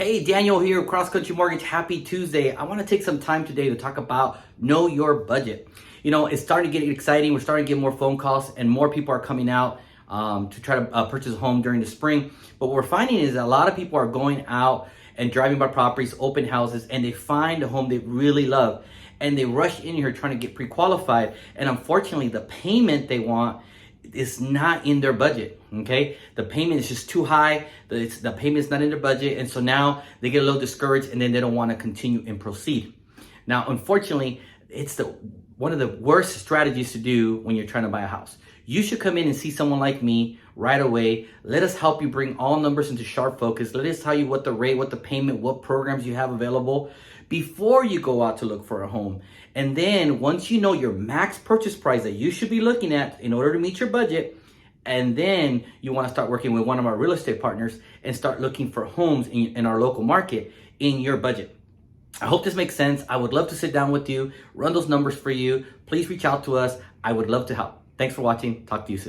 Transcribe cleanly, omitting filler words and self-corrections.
Hey, Daniel here, Cross Country Mortgage. Happy Tuesday. I want to take some time today to talk about know your budget. You know, it's starting to get exciting. We're starting to get more phone calls and more people are coming out to try to purchase a home during the spring. But what we're finding is that a lot of people are going out and driving by properties, open houses, and they find a home they really love. And they rush in here trying to get pre-qualified. And unfortunately, the payment they want is not in their budget. Okay, the payment is just too high. The payment is not in their budget, and so now they get a little discouraged, and then they don't want to continue and proceed. Now, unfortunately, it's one of the worst strategies to do when you're trying to buy a house. You should come in and see someone like me right away. Let us help you bring all numbers into sharp focus. Let us tell you what the rate, what the payment, what programs you have available before you go out to look for a home. And then once you know your max purchase price that you should be looking at in order to meet your budget, and then you want to start working with one of our real estate partners and start looking for homes in our local market in your budget. I hope this makes sense. I would love to sit down with you, run those numbers for you. Please reach out to us. I would love to help. Thanks for watching. Talk to you soon.